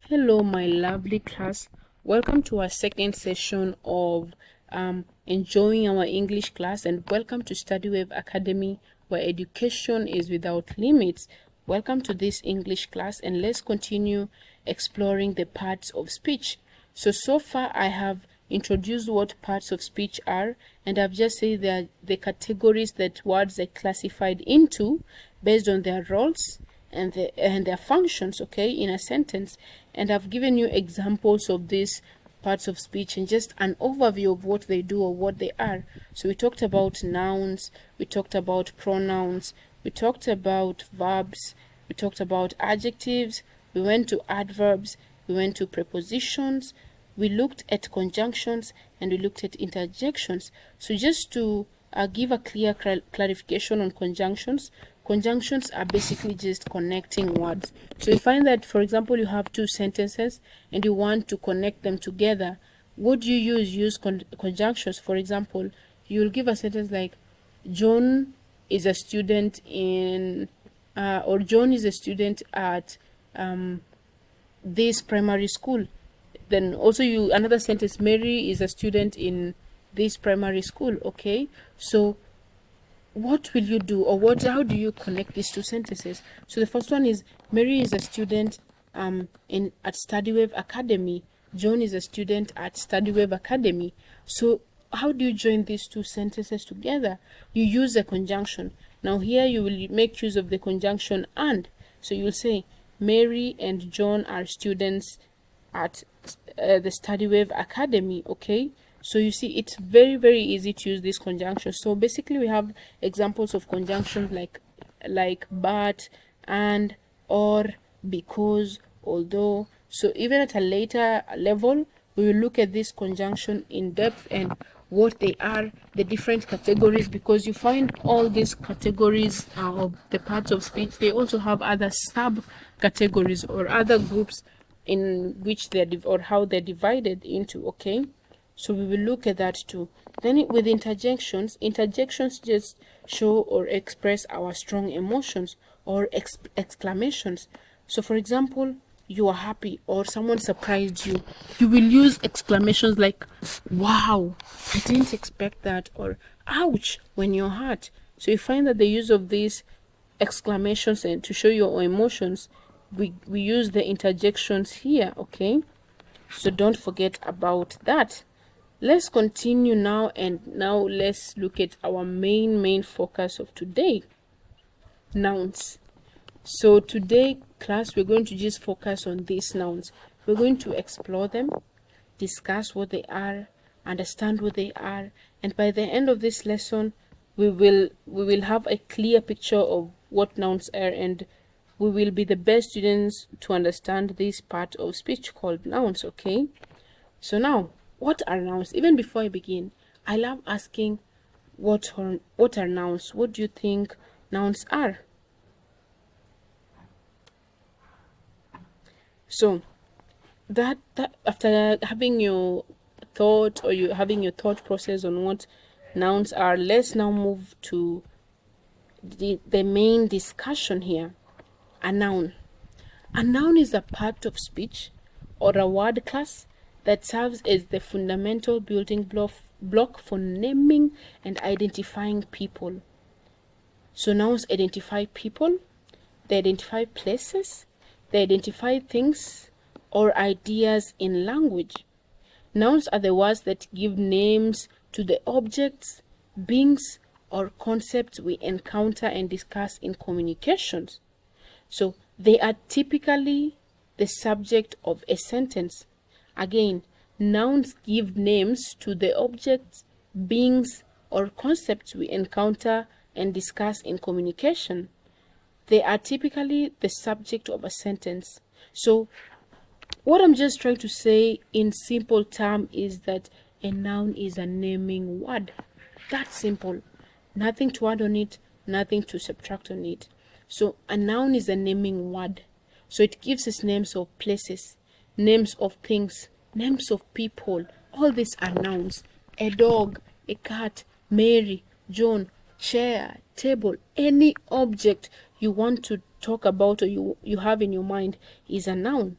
Hello, my lovely class. Welcome to our second session of enjoying our English class, and welcome to StudyWave Academy, where education is without limits. Welcome to this English class, and let's continue exploring the parts of speech. So far I have introduced what parts of speech are, and I've just said that the categories that words are classified into based on their roles and their functions, okay, in a sentence. And I've given you examples of these parts of speech and just an overview of what they do or what they are. So we talked about nouns, we talked about pronouns, we talked about verbs, we talked about adjectives, we went to adverbs, we went to prepositions, we looked at conjunctions, and we looked at interjections. So just to give a clear clarification on conjunctions, conjunctions are basically just connecting words. So you find that, for example, you have two sentences and you want to connect them together. What do you use conjunctions. For example, you'll give a sentence like John is a student in or John is a student at this primary school. Then also another sentence, Mary is a student in this primary school. Okay, so what will you do, or how do you connect these two sentences? So the first one is Mary is a student at StudyWave Academy. John is a student at StudyWave Academy. So how do you join these two sentences together? You use a conjunction. Now here you will make use of the conjunction and. So you will say Mary and John are students at the StudyWave Academy. Okay, so you see, it's very easy to use this conjunction. So basically we have examples of conjunctions like but, and, or, because, although. So even at a later level we will look at this conjunction in depth and what they are, the different categories, because you find all these categories of the parts of speech, they also have other sub categories or other groups in which they're or how they're divided into. Okay, so we will look at that too. Then with interjections just show or express our strong emotions or exclamations. So for example, you are happy or someone surprised you, you will use exclamations like wow, I didn't expect that, or ouch when you're hurt. So you find that the use of these exclamations and to show your emotions, we use the interjections here. Okay, so don't forget about that. Let's continue now, and now let's look at our main focus of today, nouns. So today class, we're going to just focus on these nouns. We're going to explore them, discuss what they are, understand what they are, and by the end of this lesson we will have a clear picture of what nouns are, and we will be the best students to understand this part of speech called nouns. Okay, so now, what are nouns? Even before I begin, I love asking what are nouns? What do you think nouns are? So that after having your thought, or you having your thought process on what nouns are, let's now move to the main discussion here. A noun is a part of speech or a word class that serves as the fundamental building block for naming and identifying people. So nouns identify people, they identify places, they identify things or ideas in language. Nouns are the words that give names to the objects, beings, or concepts we encounter and discuss in communications. So they are typically the subject of a sentence. Again, nouns give names to the objects, beings, or concepts we encounter and discuss in communication. They are typically the subject of a sentence. So what I'm just trying to say in simple terms is that a noun is a naming word. That's simple. Nothing to add on it, nothing to subtract on it. So a noun is a naming word. So it gives us names of places, names of things, names of people. All these are nouns. A dog, a cat, Mary, John, chair, table, any object you want to talk about or you have in your mind is a noun.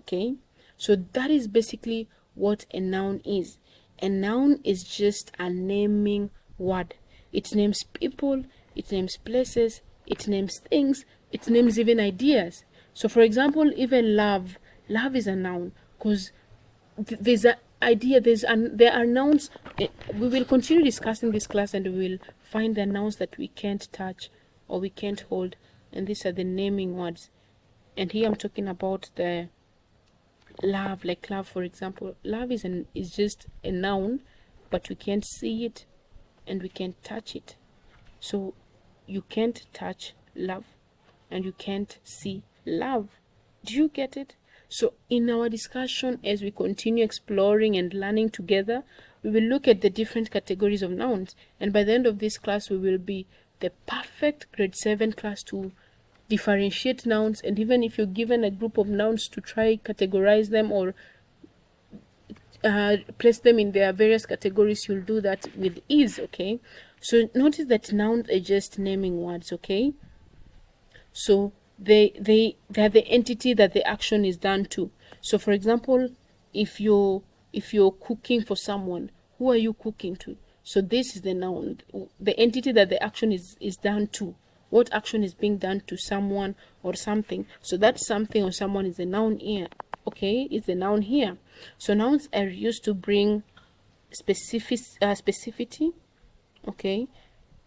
okay? So that is basically what a noun is. A noun is just a naming word. It names people, it names places, it names things, it names even ideas. So for example, even love is a noun, because there's an idea, there are nouns. We will continue discussing this class, and we will find the nouns that we can't touch or we can't hold, and these are the naming words. And here I'm talking about the love, like love, for example. Love is just a noun, but we can't see it and we can't touch it. So you can't touch love and you can't see love. Do you get it? So in our discussion, as we continue exploring and learning together, we will look at the different categories of nouns, and by the end of this class we will be the perfect grade 7 class to differentiate nouns. And even if you're given a group of nouns, to try categorize them or place them in their various categories, you'll do that with ease, okay? So notice that nouns are just naming words, okay? So they're the entity that the action is done to. So for example, if you're cooking for someone, who are you cooking to? So this is the noun, the entity that the action is done to. What action is being done to someone or something? So that something or someone is the noun here, okay? It's the noun here. So nouns are used to bring specificity, okay,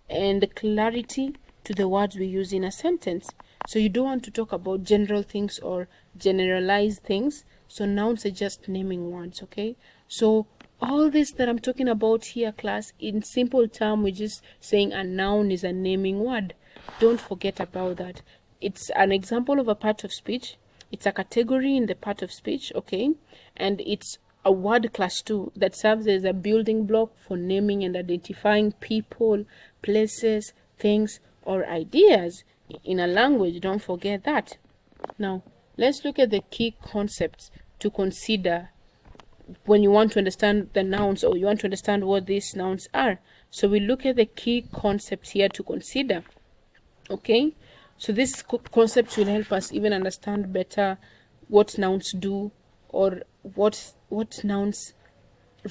and clarity to the words we use in a sentence. So you don't want to talk about general things or generalized things. So nouns are just naming words, okay? So all this that I'm talking about here, class, in simple term, we're just saying a noun is a naming word. Don't forget about that. It's an example of a part of speech. It's a category in the part of speech, okay? And it's a word class too that serves as a building block for naming and identifying people, places, things, or ideas in a language. Don't forget that. Now, let's look at the key concepts to consider when you want to understand the nouns, or you want to understand what these nouns are. So we look at the key concepts here to consider, okay? So these concepts will help us even understand better what nouns do, or what nouns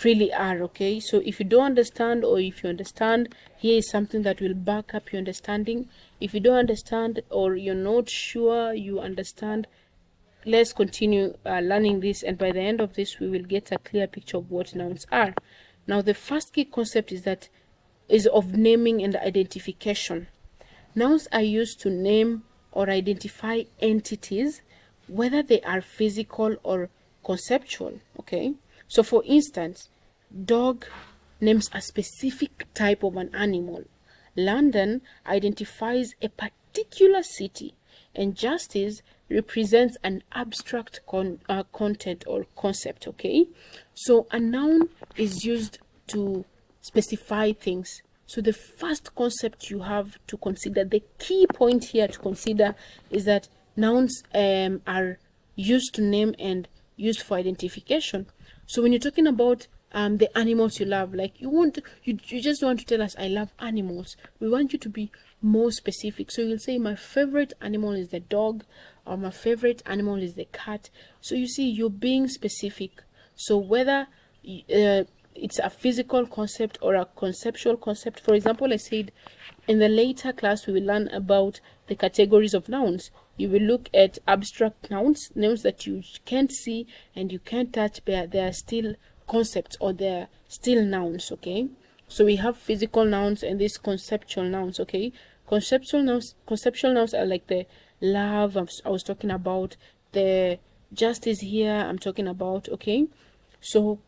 really are, okay? So if you don't understand, or if you understand, here is something that will back up your understanding. If you don't understand, or you're not sure you understand, let's continue learning this, and by the end of this we will get a clear picture of what nouns are. Now the first key concept is of naming and identification. Nouns are used to name or identify entities, whether they are physical or conceptual, okay? So for instance, dog names a specific type of an animal. London identifies a particular city, and justice represents an abstract content or concept, okay? So a noun is used to specify things. So the first concept you have to consider, the key point here to consider, is that nouns are used to name and used for identification. So when you're talking about the animals you love, like you just want to tell us I love animals, we want you to be more specific. So you'll say my favorite animal is the dog, or my favorite animal is the cat. So you see, you're being specific. So whether it's a physical concept or a conceptual concept. For example, I said in the later class we will learn about the categories of nouns. You will look at abstract nouns that you can't see and you can't touch, but they are still concepts, or they're still nouns, okay? So we have physical nouns and these conceptual nouns, okay? Conceptual nouns are like the love I was talking about, the justice here I'm talking about, okay? So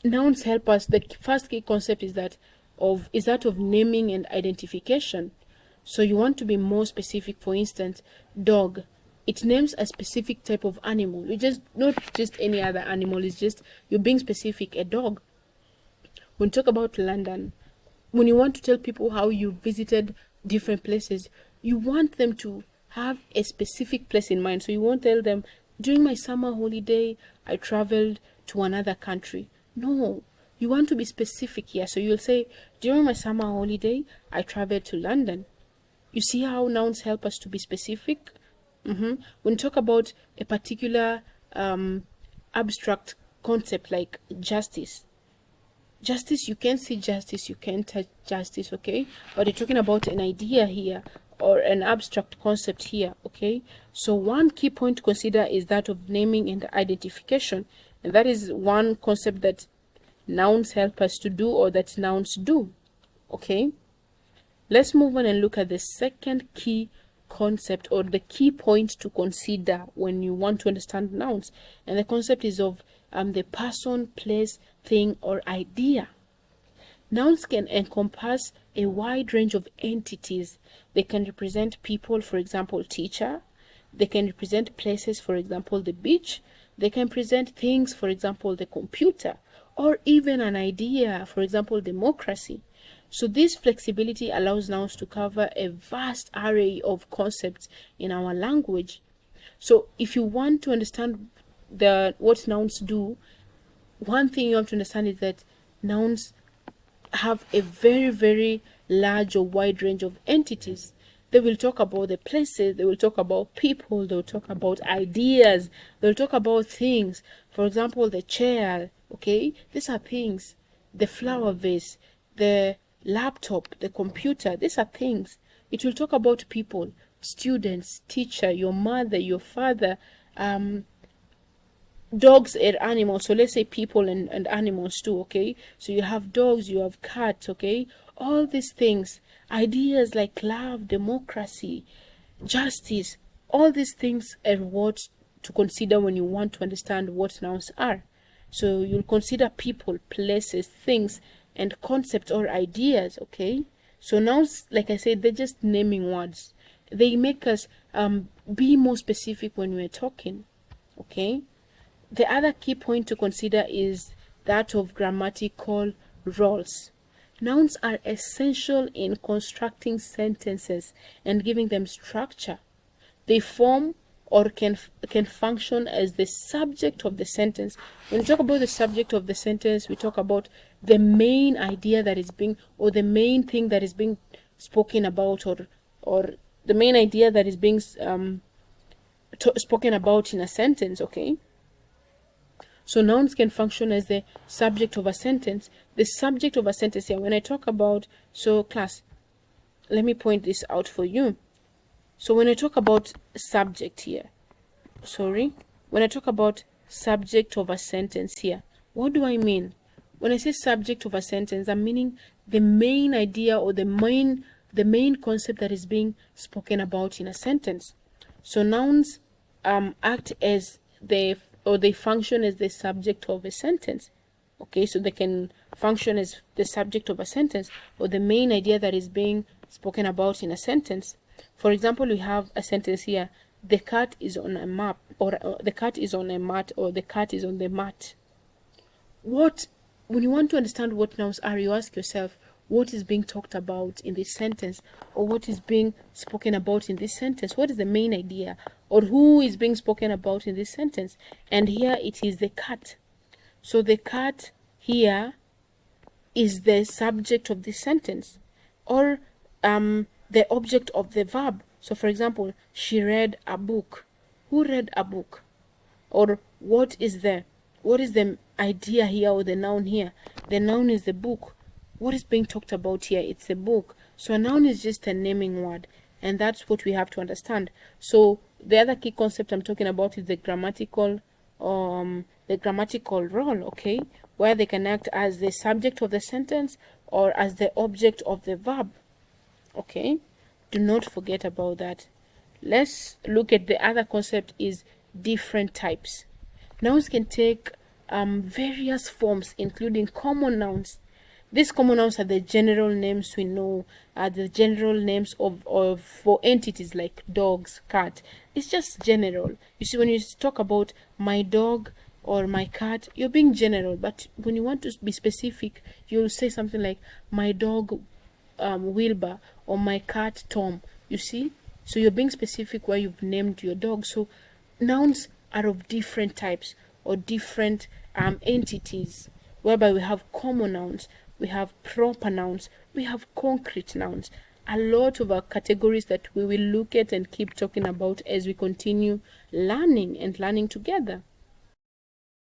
nouns help us. The first key concept is that of naming and identification. So you want to be more specific. For instance, dog, it names a specific type of animal. You just not just any other animal. It's just you're being specific. A dog. When you talk about London, when you want to tell people how you visited different places, you want them to have a specific place in mind. So you won't tell them during my summer holiday I traveled to another country. No, you want to be specific here. So you'll say, during my summer holiday, I traveled to London. You see how nouns help us to be specific? When you talk about a particular abstract concept like justice. Justice, you can see justice, you can touch justice, okay? But you're talking about an idea here, or an abstract concept here, okay? So one key point to consider is that of naming and identification. And that is one concept that nouns help us to do, or that nouns do, okay? Let's move on and look at the second key concept, or the key point to consider when you want to understand nouns. And the concept is of the person, place, thing, or idea. Nouns can encompass a wide range of entities. They can represent people, for example, teacher. They can represent places, for example, the beach. They can present things, for example, the computer, or even an idea, for example, democracy. So this flexibility allows nouns to cover a vast array of concepts in our language. So if you want to understand what nouns do, one thing you have to understand is that nouns have a very, very large or wide range of entities. They will talk about the places, they will talk about people, they will talk about ideas, they will talk about things. For example, the chair, okay? These are things. The flower vase, the laptop, the computer, these are things. It will talk about people, students, teacher, your mother, your father, dogs and animals. So let's say people and animals too, okay? So you have dogs, you have cats, okay? All these things, ideas like love, democracy, justice, all these things are what to consider when you want to understand what nouns are. So you'll consider people, places, things, and concepts or ideas, okay? So nouns, like I said, they're just naming words. They make us be more specific when we're talking, okay? The other key point to consider is that of grammatical roles. Nouns are essential in constructing sentences and giving them structure. They form or can function as the subject of the sentence. When we talk about the subject of the sentence, we talk about the main idea that is being, or the main thing that is being spoken about, or the main idea that is being spoken about in a sentence, okay? So nouns can function as the subject of a sentence. The subject of a sentence here, when I talk about, so class, let me point this out for you. So when I talk about subject here, when I talk about subject of a sentence here, what do I mean? When I say subject of a sentence, I'm meaning the main idea, or the main concept that is being spoken about in a sentence. So nouns act as they function as the subject of a sentence. Okay, so they can function as the subject of a sentence, or the main idea that is being spoken about in a sentence. For example, we have a sentence here: the cat is on a map, or the cat is on a mat, or the cat is on the mat. When you want to understand what nouns are, you ask yourself, what is being talked about in this sentence, or what is being spoken about in this sentence? What is the main idea, or who is being spoken about in this sentence? And here it is the cat. So the cat here is the subject of this sentence, or the object of the verb. So for example, she read a book. Who read a book? Or what is the idea here, or the noun here? The noun is the book. What is being talked about here? It's a book. So a noun is just a naming word, and that's what we have to understand. So the other key concept I'm talking about is the grammatical role, okay, where they can act as the subject of the sentence or as the object of the verb. Okay, do not forget about that. Let's look at the other concept, is different types. Nouns can take various forms, including common nouns. These common nouns are the general names we know, are the general names for entities like dogs, cat. It's just general. You see, when you talk about my dog or my cat, you're being general. But when you want to be specific, you'll say something like my dog Wilbur, or my cat Tom. You see, so you're being specific where you've named your dog. So nouns are of different types, or different entities, whereby we have common nouns, we have proper nouns, we have concrete nouns. A lot of our categories that we will look at and keep talking about as we continue learning together.